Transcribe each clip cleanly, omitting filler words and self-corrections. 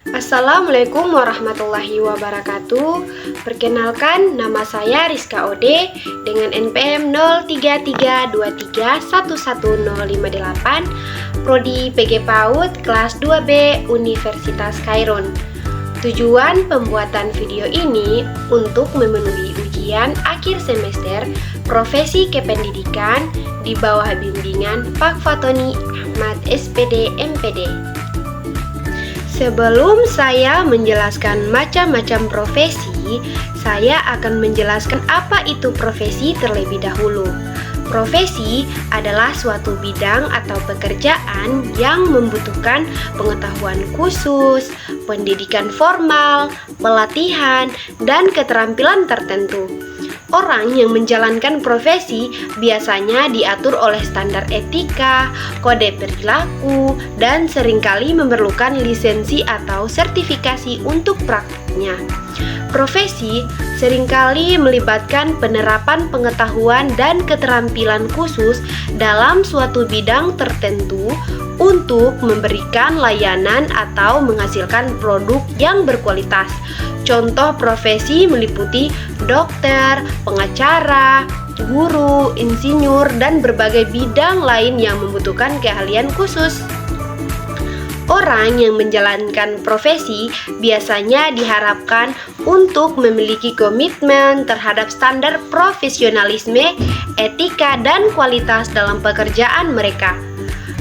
Assalamualaikum warahmatullahi wabarakatuh. Perkenalkan, nama saya Rizka Ode dengan NPM 0332311058, Prodi PG PAUD kelas 2B Universitas Khairun. Tujuan pembuatan video ini untuk memenuhi ujian akhir semester Profesi Kependidikan di bawah bimbingan Pak Fatoni Ahmad SPD MPD. Sebelum saya menjelaskan macam-macam profesi, saya akan menjelaskan apa itu profesi terlebih dahulu. Profesi adalah suatu bidang atau pekerjaan yang membutuhkan pengetahuan khusus, pendidikan formal, pelatihan, dan keterampilan tertentu. Orang yang menjalankan profesi biasanya diatur oleh standar etika, kode perilaku, dan seringkali memerlukan lisensi atau sertifikasi untuk praktiknya. Profesi seringkali melibatkan penerapan pengetahuan dan keterampilan khusus dalam suatu bidang tertentu untuk memberikan layanan atau menghasilkan produk yang berkualitas. Contoh profesi meliputi dokter, pengacara, guru, insinyur, dan berbagai bidang lain yang membutuhkan keahlian khusus. Orang yang menjalankan profesi biasanya diharapkan untuk memiliki komitmen terhadap standar profesionalisme, etika, dan kualitas dalam pekerjaan mereka.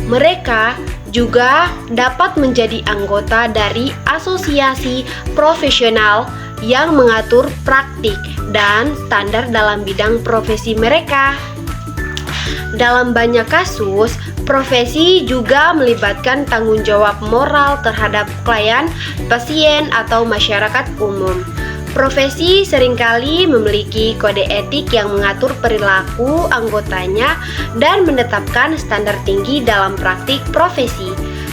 Mereka juga dapat menjadi anggota dari asosiasi profesional yang mengatur praktik dan standar dalam bidang profesi mereka. Dalam banyak kasus, profesi juga melibatkan tanggung jawab moral terhadap klien, pasien, atau masyarakat umum. Profesi seringkali memiliki kode etik yang mengatur perilaku anggotanya dan menetapkan standar tinggi dalam praktik profesi.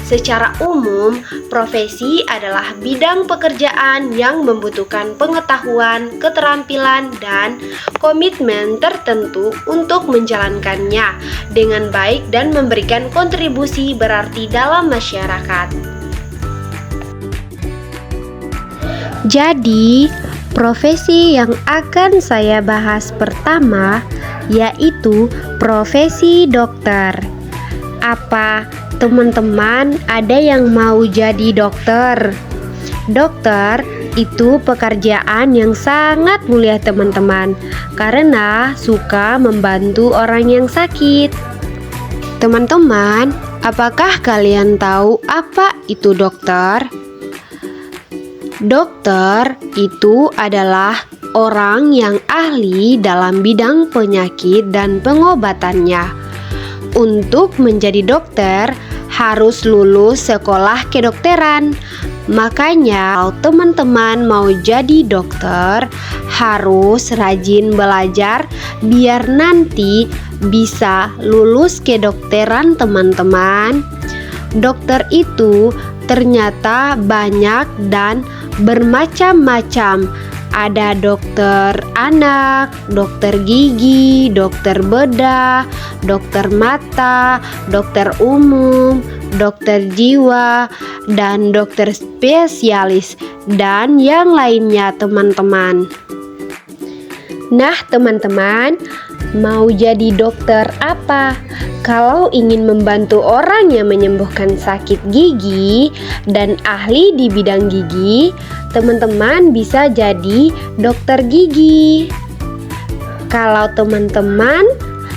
Secara umum, profesi adalah bidang pekerjaan yang membutuhkan pengetahuan, keterampilan, dan komitmen tertentu untuk menjalankannya dengan baik dan memberikan kontribusi berarti dalam masyarakat. Jadi, profesi yang akan saya bahas pertama yaitu profesi dokter. Apa teman-teman ada yang mau jadi dokter? Dokter itu pekerjaan yang sangat mulia teman-teman, karena suka membantu orang yang sakit. Teman-teman, apakah kalian tahu apa itu dokter? Dokter itu adalah orang yang ahli dalam bidang penyakit dan pengobatannya. Untuk menjadi dokter harus lulus sekolah kedokteran. Makanya kalau teman-teman mau jadi dokter harus rajin belajar biar nanti bisa lulus kedokteran teman-teman. Dokter itu ternyata banyak dan bermacam-macam. Ada dokter anak, dokter gigi, dokter bedah, dokter mata, dokter umum, dokter jiwa, dan dokter spesialis, dan yang lainnya teman-teman. Nah teman-teman, mau jadi dokter apa? Kalau ingin membantu orang yang menyembuhkan sakit gigi dan ahli di bidang gigi, teman-teman bisa jadi dokter gigi. Kalau teman-teman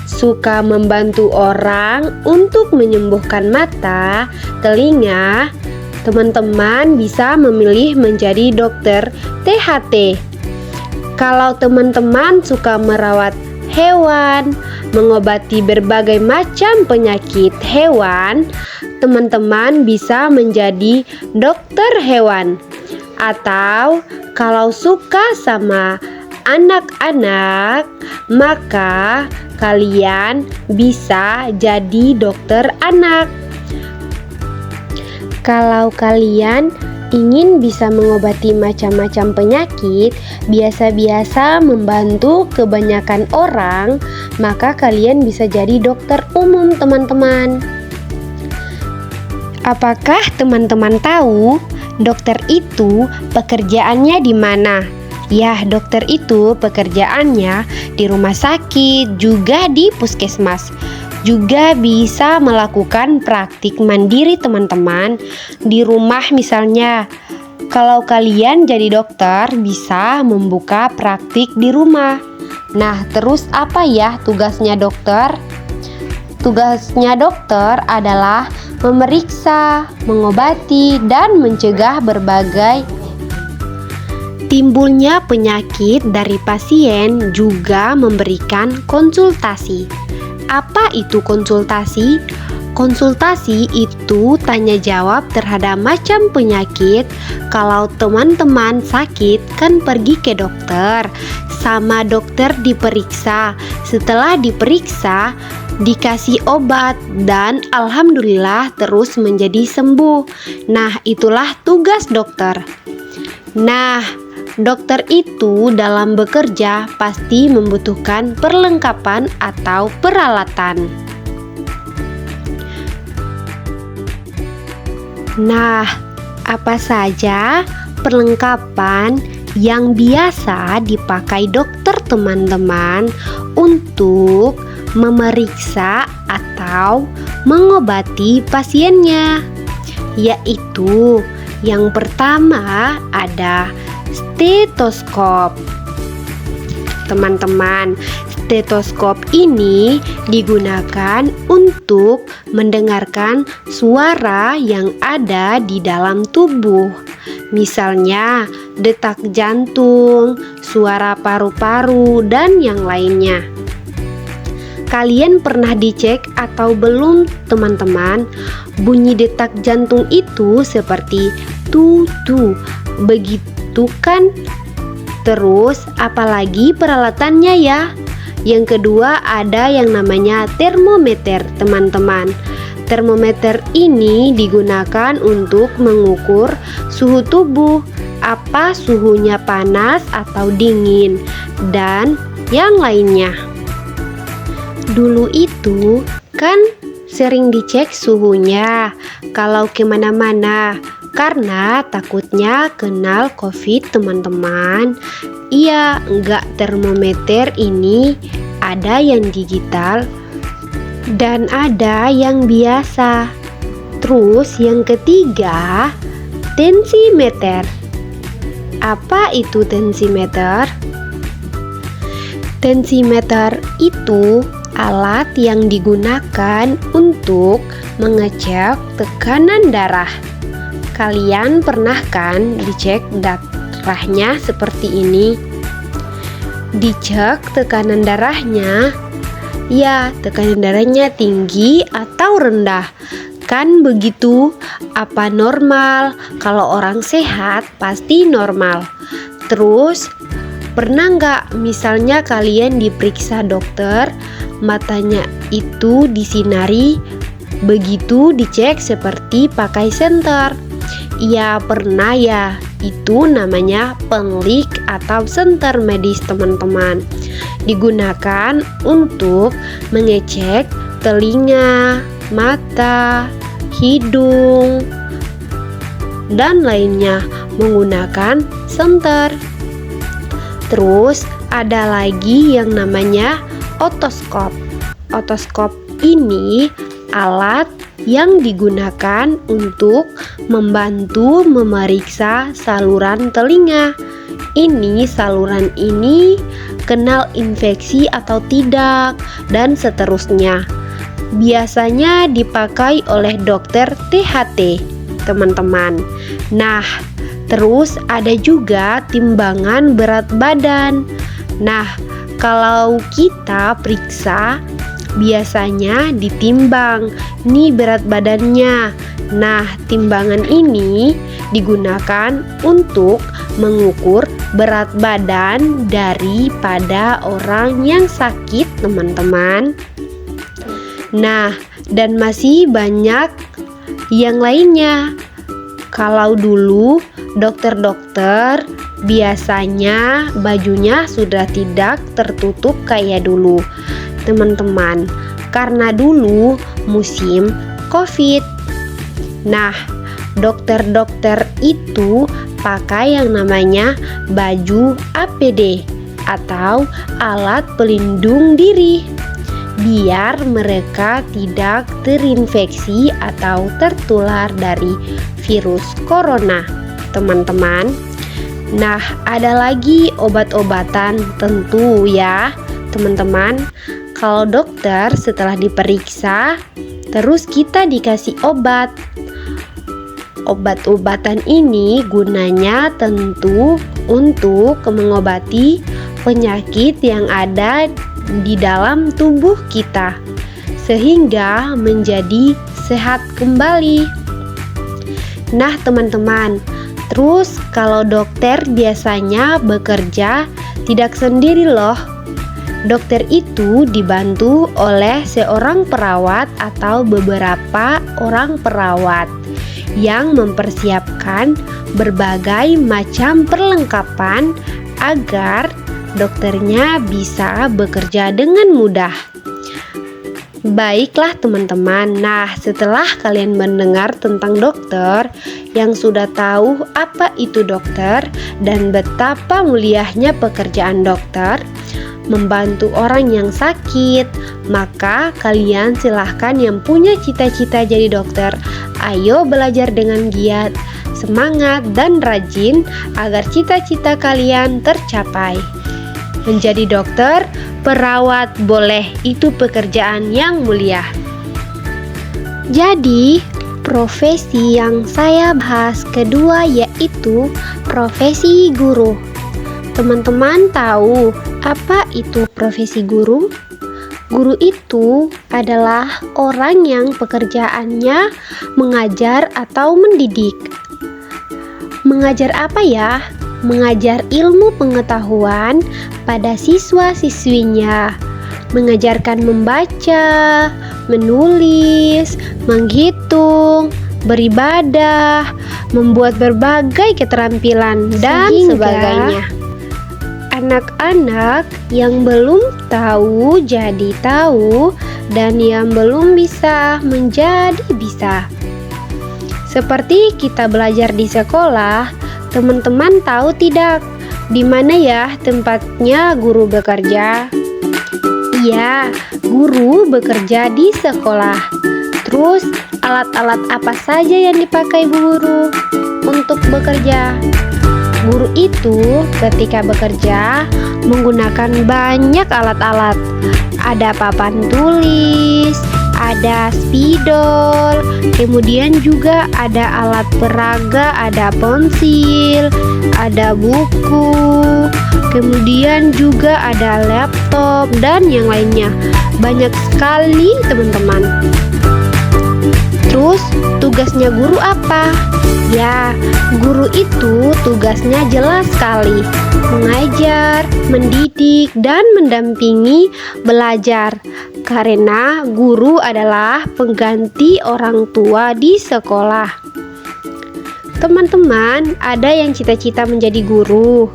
suka membantu orang untuk menyembuhkan mata, telinga, teman-teman bisa memilih menjadi dokter THT. Kalau teman-teman suka merawat hewan, mengobati berbagai macam penyakit hewan, teman-teman bisa menjadi dokter hewan. Atau kalau suka sama anak-anak, maka kalian bisa jadi dokter anak. Kalau kalian ingin bisa mengobati macam-macam penyakit, biasa-biasa membantu kebanyakan orang, maka kalian bisa jadi dokter umum teman-teman. Apakah teman-teman tahu dokter itu pekerjaannya di mana? Ya, dokter itu pekerjaannya di rumah sakit, juga di puskesmas. Juga bisa melakukan praktik mandiri teman-teman di rumah misalnya. Kalau kalian jadi dokter bisa membuka praktik di rumah. Nah, terus apa ya tugasnya dokter? Tugasnya dokter adalah memeriksa, mengobati, dan mencegah berbagai timbulnya penyakit dari pasien, juga memberikan konsultasi. Apa itu konsultasi? Konsultasi itu tanya jawab terhadap macam penyakit. Kalau teman-teman sakit kan pergi ke dokter, sama dokter diperiksa. Setelah diperiksa, dikasih obat dan alhamdulillah terus menjadi sembuh. Nah, itulah tugas dokter. Nah, dokter itu dalam bekerja pasti membutuhkan perlengkapan atau peralatan. Nah, apa saja perlengkapan yang biasa dipakai dokter teman-teman untuk memeriksa atau mengobati pasiennya? Yaitu yang pertama ada stetoskop. Teman-teman, stetoskop ini digunakan untuk mendengarkan suara yang ada di dalam tubuh. Misalnya detak jantung, suara paru-paru, dan yang lainnya. Kalian pernah dicek atau belum teman-teman? Bunyi detak jantung itu seperti tu-tu, begitu kan? Terus apalagi peralatannya ya? Yang kedua ada yang namanya termometer teman-teman. Termometer ini digunakan untuk mengukur suhu tubuh, apa suhunya panas atau dingin, dan yang lainnya. Dulu itu kan sering dicek suhunya kalau kemana-mana karena takutnya kenal COVID teman-teman. Iya, enggak, termometer ini ada yang digital dan ada yang biasa. Terus yang ketiga, tensimeter. Apa itu tensimeter? Tensimeter itu alat yang digunakan untuk mengecek tekanan darah. Kalian pernah kan dicek darahnya seperti ini? Dicek tekanan darahnya. Ya, tekanan darahnya tinggi atau rendah. Kan begitu? Apa normal? Kalau orang sehat pasti normal. Terus pernah nggak misalnya kalian diperiksa dokter, matanya itu disinari, begitu dicek seperti pakai senter? Iya, pernah ya. Itu namanya penlik atau senter medis teman-teman. Digunakan untuk mengecek telinga, mata, hidung, dan lainnya menggunakan senter. Terus ada lagi yang namanya otoskop. Otoskop ini alat yang digunakan untuk membantu memeriksa saluran telinga. Ini saluran ini kenal infeksi atau tidak, dan seterusnya. Biasanya dipakai oleh dokter THT, teman-teman. Nah, terus ada juga timbangan berat badan. Nah, kalau kita periksa biasanya ditimbang nih berat badannya. Nah, timbangan ini digunakan untuk mengukur berat badan daripada orang yang sakit, teman-teman. Nah, dan masih banyak yang lainnya. Kalau dulu dokter-dokter biasanya bajunya sudah tidak tertutup kayak dulu, teman-teman, karena dulu musim COVID. Nah, dokter-dokter itu pakai yang namanya baju APD atau alat pelindung diri, biar mereka tidak terinfeksi atau tertular dari virus corona, teman-teman. Nah, ada lagi obat-obatan tentu ya, teman-teman. Kalau dokter setelah diperiksa, terus kita dikasih obat. Obat-obatan ini gunanya tentu untuk mengobati penyakit yang ada di dalam tubuh kita, sehingga menjadi sehat kembali. Nah, teman-teman, terus kalau dokter biasanya bekerja tidak sendiri loh. Dokter itu dibantu oleh seorang perawat atau beberapa orang perawat yang mempersiapkan berbagai macam perlengkapan agar dokternya bisa bekerja dengan mudah. Baiklah teman-teman, nah setelah kalian mendengar tentang dokter, yang sudah tahu apa itu dokter dan betapa mulianya pekerjaan dokter, membantu orang yang sakit, maka kalian silahkan yang punya cita-cita jadi dokter, ayo belajar dengan giat, semangat dan rajin agar cita-cita kalian tercapai. Menjadi dokter, perawat boleh, itu pekerjaan yang mulia. Jadi, profesi yang saya bahas kedua yaitu profesi guru. Teman-teman tahu apa itu profesi guru? Guru itu adalah orang yang pekerjaannya mengajar atau mendidik. Mengajar apa ya? Mengajar ilmu pengetahuan pada siswa-siswinya, mengajarkan membaca, menulis, menghitung, beribadah, membuat berbagai keterampilan dan sebagainya. Anak-anak yang belum tahu jadi tahu, dan yang belum bisa menjadi bisa. Seperti kita belajar di sekolah, teman-teman tahu tidak di mana ya tempatnya guru bekerja? Iya, guru bekerja di sekolah. Terus alat-alat apa saja yang dipakai guru untuk bekerja? Guru itu ketika bekerja menggunakan banyak alat-alat. Ada papan tulis, ada spidol, kemudian juga ada alat peraga, ada pensil, ada buku, kemudian juga ada laptop dan yang lainnya. Banyak sekali teman-teman. Terus tugasnya guru apa? Ya, guru itu tugasnya jelas sekali, mengajar, mendidik, dan mendampingi belajar. Karena guru adalah pengganti orang tua di sekolah. Teman-teman, ada yang cita-cita menjadi guru.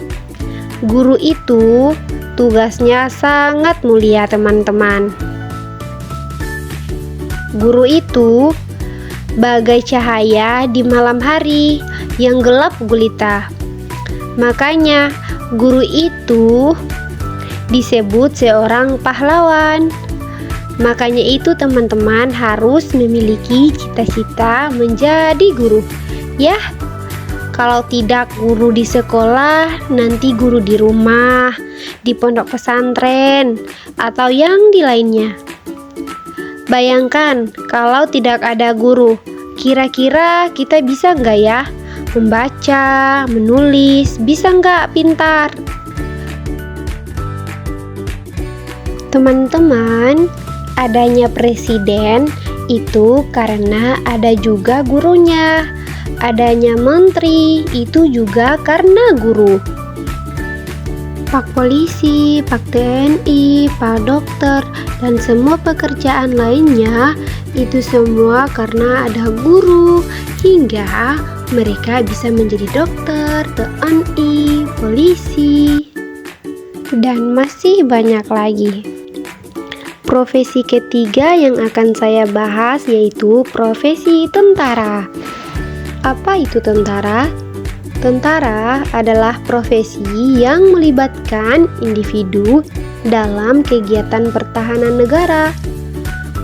Guru itu tugasnya sangat mulia, teman-teman. Guru itu bagai cahaya di malam hari yang gelap gulita. Makanya guru itu disebut seorang pahlawan. Makanya itu teman-teman harus memiliki cita-cita menjadi guru. Ya, kalau tidak guru di sekolah, nanti guru di rumah, di pondok pesantren, atau yang di lainnya. Bayangkan kalau tidak ada guru, kira-kira kita bisa nggak ya membaca, menulis, bisa nggak pintar? Teman-teman, adanya presiden itu karena ada juga gurunya. Adanya menteri itu juga karena guru. Pak polisi, Pak TNI, Pak dokter, dan semua pekerjaan lainnya itu semua karena ada guru, hingga mereka bisa menjadi dokter, TNI, polisi, dan masih banyak lagi. Profesi ketiga yang akan saya bahas yaitu profesi tentara. Apa itu tentara? Tentara adalah profesi yang melibatkan individu dalam kegiatan pertahanan negara,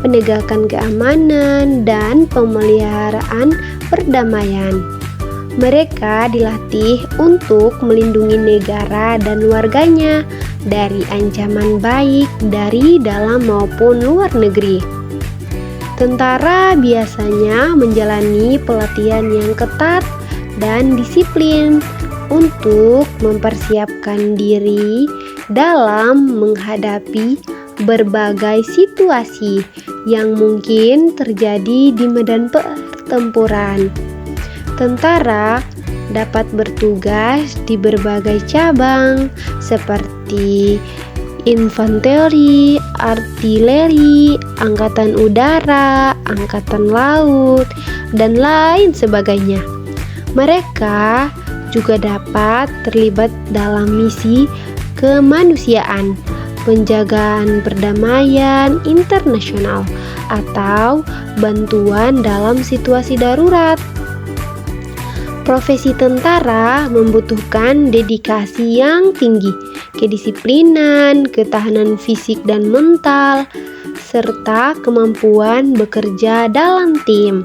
penegakan keamanan, dan pemeliharaan perdamaian. Mereka dilatih untuk melindungi negara dan warganya dari ancaman baik dari dalam maupun luar negeri. Tentara biasanya menjalani pelatihan yang ketat dan disiplin untuk mempersiapkan diri dalam menghadapi berbagai situasi yang mungkin terjadi di medan pertempuran. Tentara dapat bertugas di berbagai cabang seperti infanteri, artileri, angkatan udara, angkatan laut, dan lain sebagainya. Mereka juga dapat terlibat dalam misi kemanusiaan, penjagaan perdamaian internasional, atau bantuan dalam situasi darurat. Profesi tentara membutuhkan dedikasi yang tinggi, kedisiplinan, ketahanan fisik dan mental, serta kemampuan bekerja dalam tim.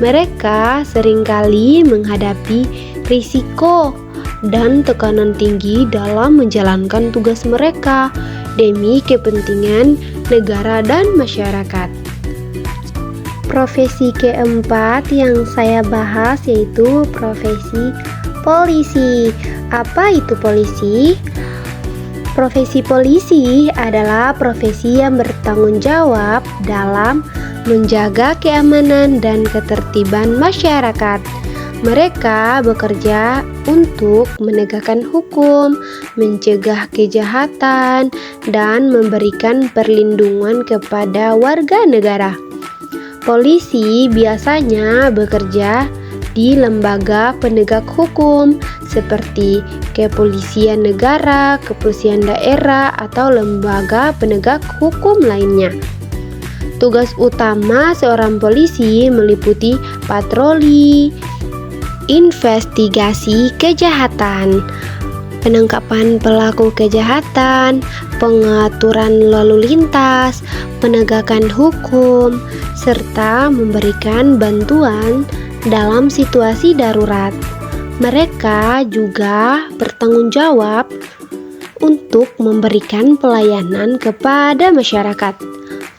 Mereka seringkali menghadapi risiko dan tekanan tinggi dalam menjalankan tugas mereka demi kepentingan negara dan masyarakat. Profesi keempat yang saya bahas yaitu profesi polisi. Apa itu polisi? Profesi polisi adalah profesi yang bertanggung jawab dalam menjaga keamanan dan ketertiban masyarakat. Mereka bekerja untuk menegakkan hukum, mencegah kejahatan, dan memberikan perlindungan kepada warga negara. Polisi biasanya bekerja di lembaga penegak hukum seperti kepolisian negara, kepolisian daerah, atau lembaga penegak hukum lainnya. Tugas utama seorang polisi meliputi patroli, investigasi kejahatan, penangkapan pelaku kejahatan, pengaturan lalu lintas, penegakan hukum, serta memberikan bantuan dalam situasi darurat. Mereka juga bertanggung jawab untuk memberikan pelayanan kepada masyarakat,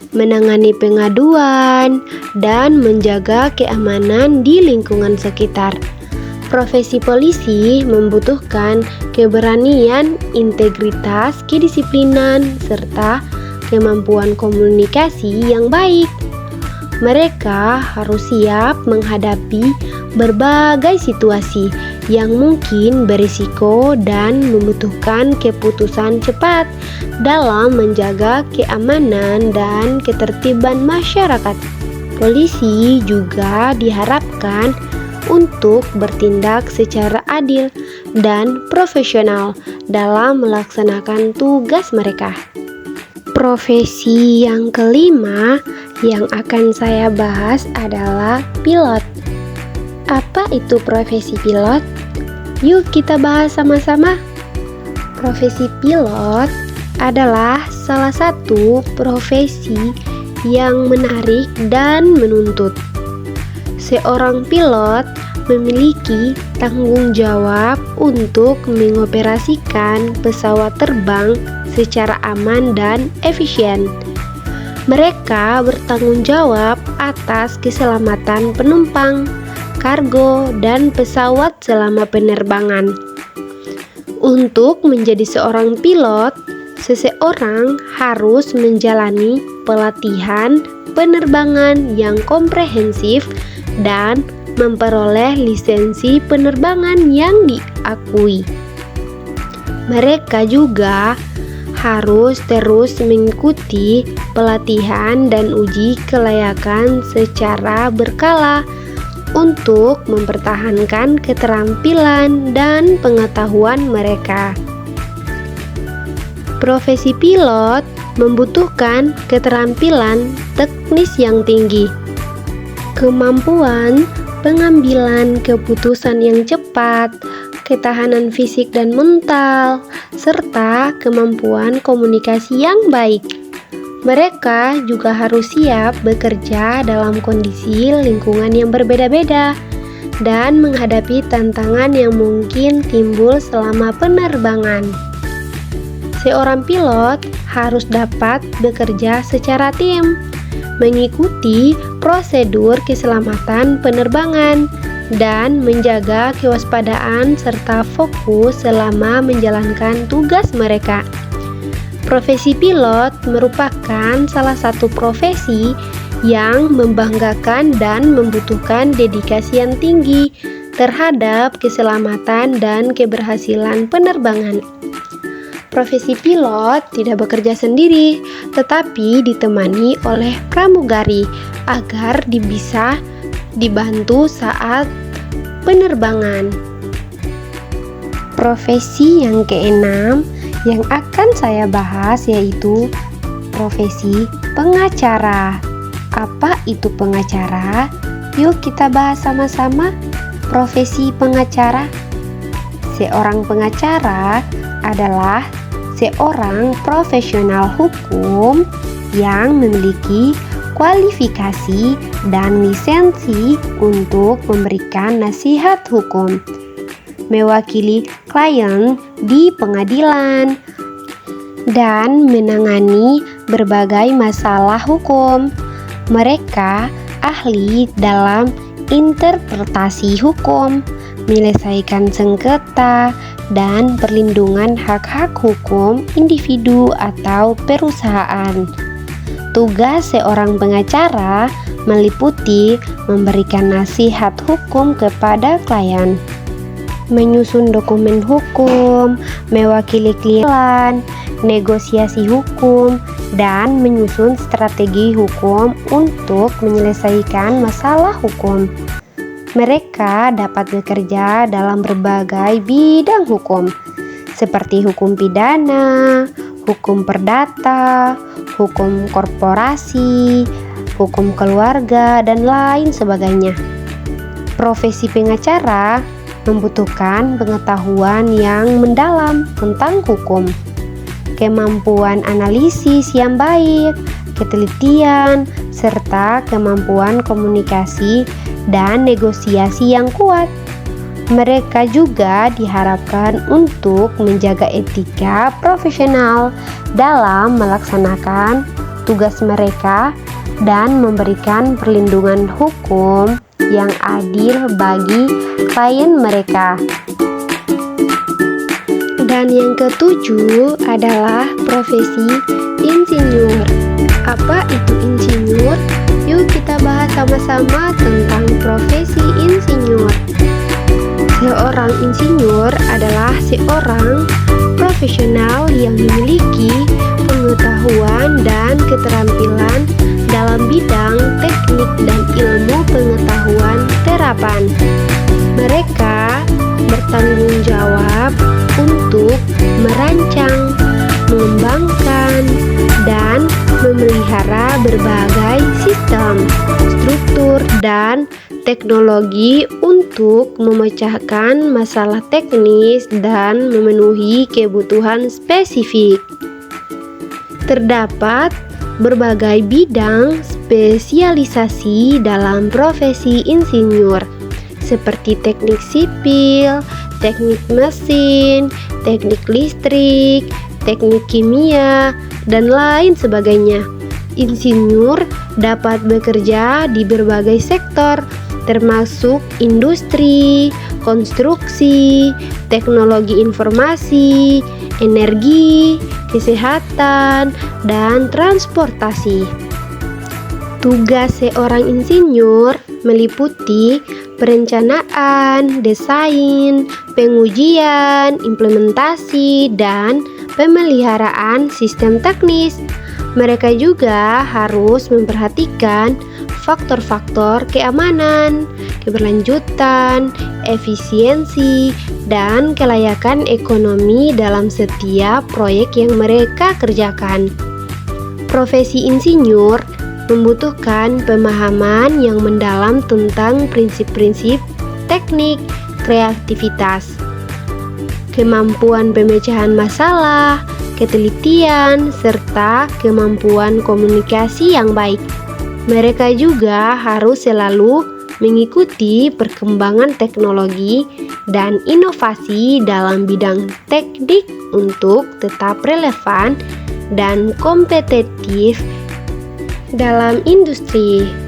menangani pengaduan, dan menjaga keamanan di lingkungan sekitar. Profesi polisi membutuhkan keberanian, integritas, kedisiplinan, serta kemampuan komunikasi yang baik. Mereka harus siap menghadapi berbagai situasi yang mungkin berisiko dan membutuhkan keputusan cepat dalam menjaga keamanan dan ketertiban masyarakat. Polisi juga diharapkan untuk bertindak secara adil dan profesional dalam melaksanakan tugas mereka. Profesi yang kelima yang akan saya bahas adalah pilot. Apa itu profesi pilot? Yuk kita bahas sama-sama. Profesi pilot adalah salah satu profesi yang menarik dan menuntut. Seorang pilot memiliki tanggung jawab untuk mengoperasikan pesawat terbang secara aman dan efisien. Mereka bertanggung jawab atas keselamatan penumpang, kargo, dan pesawat selama penerbangan. Untuk menjadi seorang pilot, seseorang harus menjalani pelatihan penerbangan yang komprehensif dan memperoleh lisensi penerbangan yang diakui. Mereka juga harus terus mengikuti pelatihan dan uji kelayakan secara berkala untuk mempertahankan keterampilan dan pengetahuan mereka. Profesi pilot membutuhkan keterampilan teknis yang tinggi, kemampuan pengambilan keputusan yang cepat, ketahanan fisik dan mental, serta kemampuan komunikasi yang baik. Mereka juga harus siap bekerja dalam kondisi lingkungan yang berbeda-beda dan menghadapi tantangan yang mungkin timbul selama penerbangan. Seorang pilot harus dapat bekerja secara tim, mengikuti prosedur keselamatan penerbangan, dan menjaga kewaspadaan serta fokus selama menjalankan tugas mereka. Profesi pilot merupakan salah satu profesi yang membanggakan dan membutuhkan dedikasi yang tinggi terhadap keselamatan dan keberhasilan penerbangan. Profesi pilot tidak bekerja sendiri, tetapi ditemani oleh pramugari agar bisa dibantu saat penerbangan. Profesi yang keenam yang akan saya bahas yaitu profesi pengacara. Apa itu pengacara? Yuk kita bahas sama-sama. Profesi pengacara. Seorang pengacara adalah seorang profesional hukum yang memiliki kualifikasi dan lisensi untuk memberikan nasihat hukum, mewakili klien di pengadilan, dan menangani berbagai masalah hukum. Mereka ahli dalam interpretasi hukum, menyelesaikan sengketa, dan perlindungan hak-hak hukum individu atau perusahaan. Tugas seorang pengacara meliputi memberikan nasihat hukum kepada klien, menyusun dokumen hukum, mewakili klien, negosiasi hukum, dan menyusun strategi hukum untuk menyelesaikan masalah hukum. Mereka dapat bekerja dalam berbagai bidang hukum, seperti hukum pidana, hukum perdata, hukum korporasi, hukum keluarga, dan lain sebagainya. Profesi pengacara membutuhkan pengetahuan yang mendalam tentang hukum, kemampuan analisis yang baik, ketelitian, serta kemampuan komunikasi dan negosiasi yang kuat. Mereka juga diharapkan untuk menjaga etika profesional dalam melaksanakan tugas mereka dan memberikan perlindungan hukum yang adil bagi klien mereka. Dan yang ketujuh adalah profesi insinyur. Apa itu insinyur? Yuk kita bahas sama-sama tentang profesi insinyur. Seorang insinyur adalah seorang profesional yang memiliki pengetahuan dan keterampilan dalam bidang teknik dan ilmu pengetahuan terapan. Mereka bertanggung jawab untuk merancang, mengembangkan, dan memelihara berbagai sistem, struktur, dan teknologi untuk memecahkan masalah teknis dan memenuhi kebutuhan spesifik. Terdapat berbagai bidang spesialisasi dalam profesi insinyur, seperti teknik sipil, teknik mesin, teknik listrik, teknik kimia, dan lain sebagainya. Insinyur dapat bekerja di berbagai sektor, termasuk industri, konstruksi, teknologi informasi, energi, kesehatan, dan transportasi. Tugas seorang insinyur meliputi perencanaan, desain, pengujian, implementasi, dan pemeliharaan sistem teknis. Mereka juga harus memperhatikan faktor-faktor keamanan, keberlanjutan, efisiensi, dan kelayakan ekonomi dalam setiap proyek yang mereka kerjakan. Profesi insinyur membutuhkan pemahaman yang mendalam tentang prinsip-prinsip teknik, kreativitas, kemampuan pemecahan masalah, ketelitian, serta kemampuan komunikasi yang baik. Mereka juga harus selalu mengikuti perkembangan teknologi dan inovasi dalam bidang teknik untuk tetap relevan dan kompetitif dalam industri.